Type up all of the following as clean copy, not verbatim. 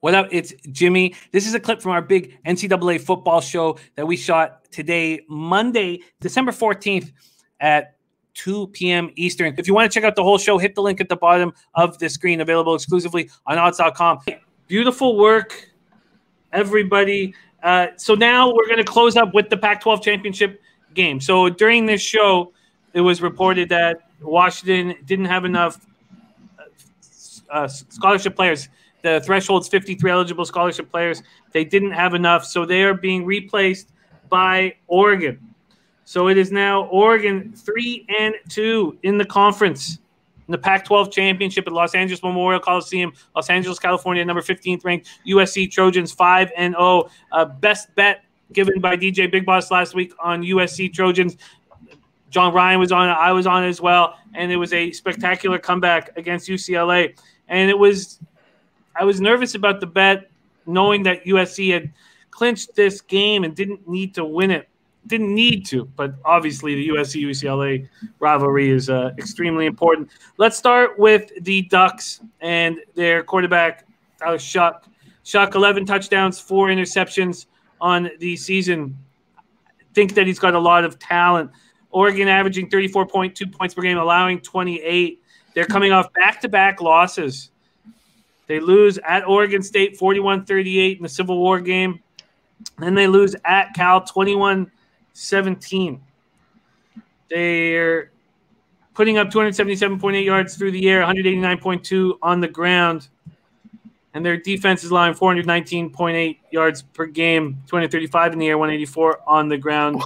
What up? It's Jimmy. This is a clip from our big NCAA football show that we shot today, Monday, December 14th at 2 p.m. Eastern. If you want to check out the whole show, hit the link at the bottom of the screen, available exclusively on odds.com. Beautiful work, everybody. So now we're going to close up with the Pac-12 championship game. So during this show, it was reported that Washington didn't have enough scholarship players. The threshold's 53 eligible scholarship players. They didn't have enough, so they are being replaced by Oregon. So it is now Oregon 3-2 in the conference in the Pac-12 championship at Los Angeles Memorial Coliseum, Los Angeles, California, number 15th ranked USC Trojans 5-0. Best bet given by DJBigg Boss last week on USC Trojans. John Ryan was on it. I was on it as well, and it was a spectacular comeback against UCLA. And I was nervous about the bet, knowing that USC had clinched this game and didn't need to win it. Didn't need to, but obviously the USC-UCLA rivalry is extremely important. Let's start with the Ducks and their quarterback, Shuck. Shuck, 11 touchdowns, 4 interceptions on the season. I think that he's got a lot of talent. Oregon averaging 34.2 points per game, allowing 28. They're coming off back-to-back losses. They lose at Oregon State 41-38 in the Civil War game. Then they lose at Cal 21-17. They're putting up 277.8 yards through the air, 189.2 on the ground. And their defense is allowing 419.8 yards per game, 235 in the air, 184 on the ground.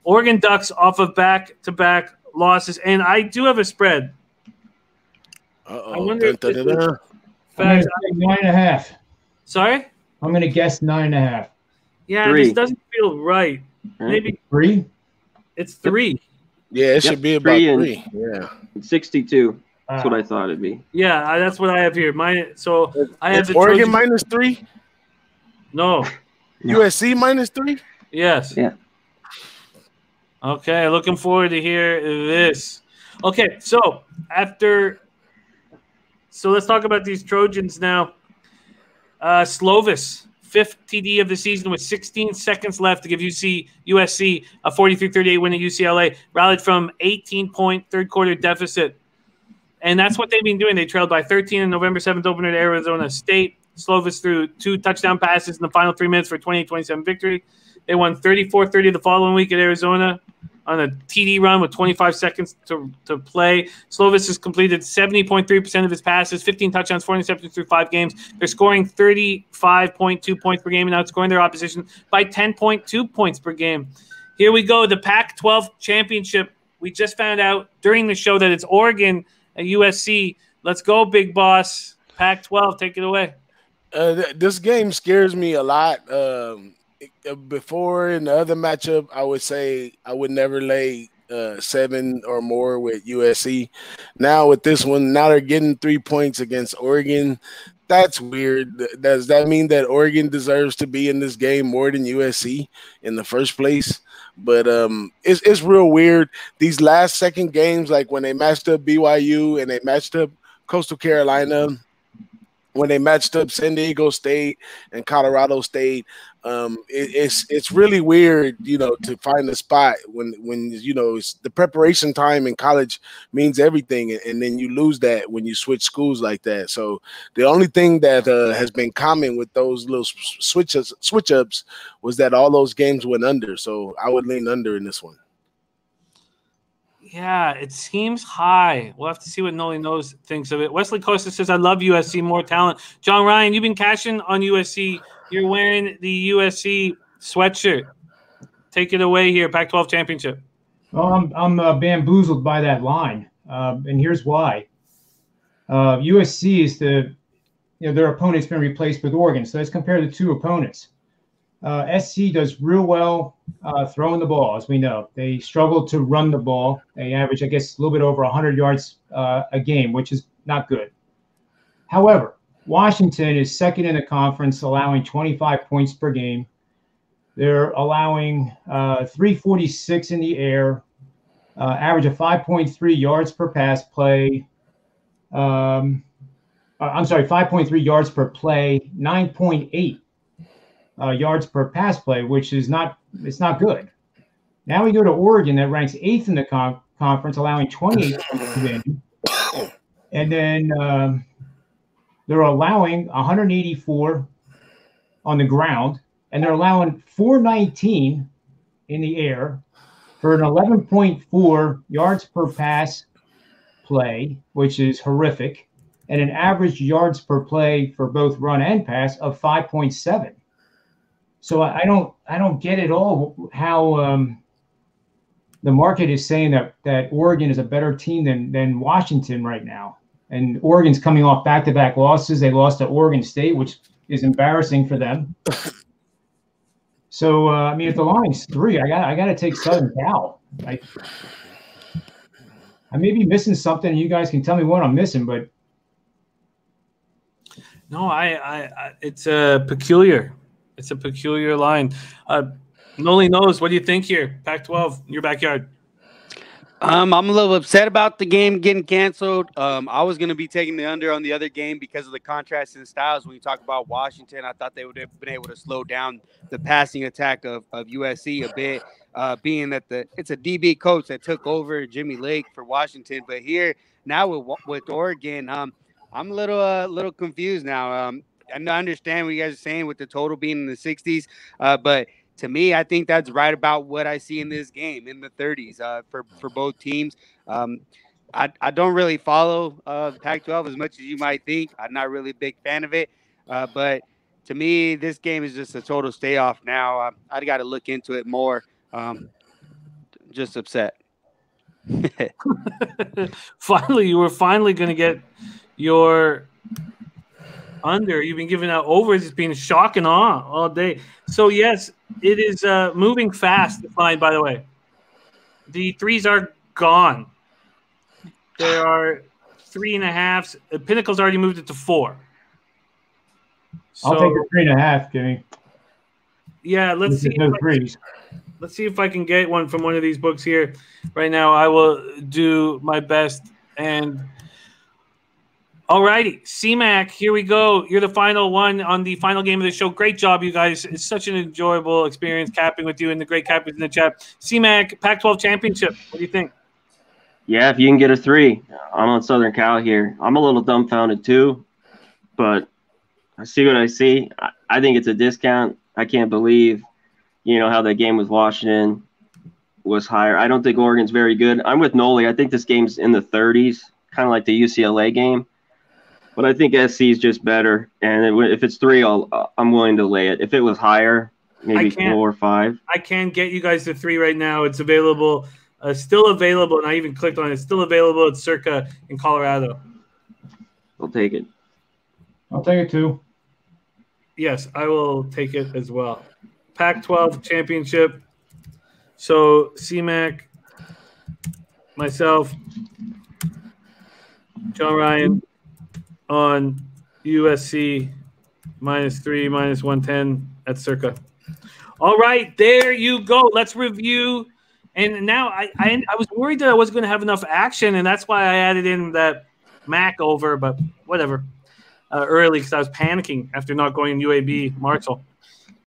Oregon Ducks off of back-to-back losses. And I do have a spread. Uh-oh. I wonder if this is fact, 9.5. Sorry? I'm going to guess 9.5. Yeah, 3. this doesn't feel right. Maybe 3? it's 3. Yeah, it should be about 3. Yeah. 62. That's what I thought it'd be. Yeah, that's what I have here. I have the Oregon Trojans. -3? No. USC -3? Yes. Yeah. Okay, looking forward to hear this. Okay, so let's talk about these Trojans now. Slovis, 5th TD of the season with 16 seconds left to give USC a 43-38 win at UCLA. Rallied from 18-point third-quarter deficit. And that's what they've been doing. They trailed by 13 in November 7th opener to Arizona State. Slovis threw 2 touchdown passes in the final 3 minutes for a 28-27 victory. They won 34-30 the following week at Arizona on a TD run with 25 seconds to play. Slovis has completed 70.3% of his passes, 15 touchdowns, 4 interceptions through 5 games. They're scoring 35.2 points per game and outscoring their opposition by 10.2 points per game. Here we go, the Pac-12 championship. We just found out during the show that it's Oregon at USC. Let's go, Big Boss. Pac-12, take it away. This game scares me a lot. Before in the other matchup, I would say I would never lay 7 or more with USC. Now with this one, now they're getting 3 points against Oregon. That's weird. Does that mean that Oregon deserves to be in this game more than USC in the first place? But it's real weird. These last second games, like when they matched up BYU and they matched up Coastal Carolina, when they matched up San Diego State and Colorado State, it's really weird, to find a spot when it's the preparation time in college means everything, and then you lose that when you switch schools like that. So the only thing that has been common with those little switch ups was that all those games went under. So I would lean under in this one. Yeah, it seems high. We'll have to see what Nolly thinks of it. Wesley Costa says, I love USC, more talent. John Ryan, you've been cashing on USC. You're wearing the USC sweatshirt. Take it away here, Pac-12 championship. Well, I'm bamboozled by that line, and here's why. USC is their opponent's been replaced with Oregon, so let's compare the two opponents. SC does real well throwing the ball, as we know. They struggle to run the ball. They average, I guess, a little bit over 100 yards a game, which is not good. However, Washington is second in the conference, allowing 25 points per game. They're allowing 346 in the air, average of 5.3 yards per pass play, I'm sorry, 5.3 yards per play, 9.8 yards per pass play, which is not good. Now we go to Oregon that ranks 8th in the conference, allowing 28 points per game. And then they're allowing 184 on the ground, and they're allowing 419 in the air for an 11.4 yards per pass play, which is horrific, and an average yards per play for both run and pass of 5.7. So I don't get it all how the market is saying that Oregon is a better team than Washington right now. And Oregon's coming off back-to-back losses. They lost to Oregon State, which is embarrassing for them. So I mean, if the line's 3, I got to take Southern Cal. I may be missing something, and you guys can tell me what I'm missing. But no, it's a peculiar. It's a peculiar line. Nolly knows. What do you think here? Pac-12, your backyard. I'm a little upset about the game getting canceled. I was going to be taking the under on the other game because of the contrast in styles. When you talk about Washington, I thought they would have been able to slow down the passing attack of USC a bit, being that it's a DB coach that took over Jimmy Lake for Washington. But here now with Oregon, I'm a little confused now. I understand what you guys are saying with the total being in the 60s, but to me, I think that's right about what I see in this game, in the 30s for both teams. I don't really follow Pac-12 as much as you might think. I'm not really a big fan of it. But to me, this game is just a total stay off now. I got to look into it more. Just upset. Finally, you were finally going to get your under. You've been giving out overs. It's been shock and awe all day. So, yes, it is moving fast, the line, by the way. The 3s are gone. There are 3.5s. Pinnacle's already moved it to 4. So, I'll take the 3.5, Jimmy. Yeah, let's see if I can get one from one of these books here. Right now, I will do my best. And all righty, CMac, here we go. You're the final one on the final game of the show. Great job, you guys. It's such an enjoyable experience capping with you and the great cappers in the chat. CMac, Pac-12 championship. What do you think? Yeah, if you can get a 3, I'm on Southern Cal here. I'm a little dumbfounded too, but I see what I see. I think it's a discount. I can't believe, how that game with Washington was higher. I don't think Oregon's very good. I'm with Nolly. I think this game's in the 30s, kind of like the UCLA game. But I think SC is just better. And if it's 3, I'm willing to lay it. If it was higher, maybe 4 or 5. I can get you guys to 3 right now. It's available, still available, and I even clicked on it. It's still available at Circa in Colorado. I'll take it. I'll take it too. Yes, I will take it as well. Pac-12 championship. So CMac, myself, John Ryan on USC -3, -110 at Circa. All right, there you go. Let's review. And now I was worried that I wasn't going to have enough action, and that's why I added in that Mac over, but whatever. Early because I was panicking after not going UAB Marshall.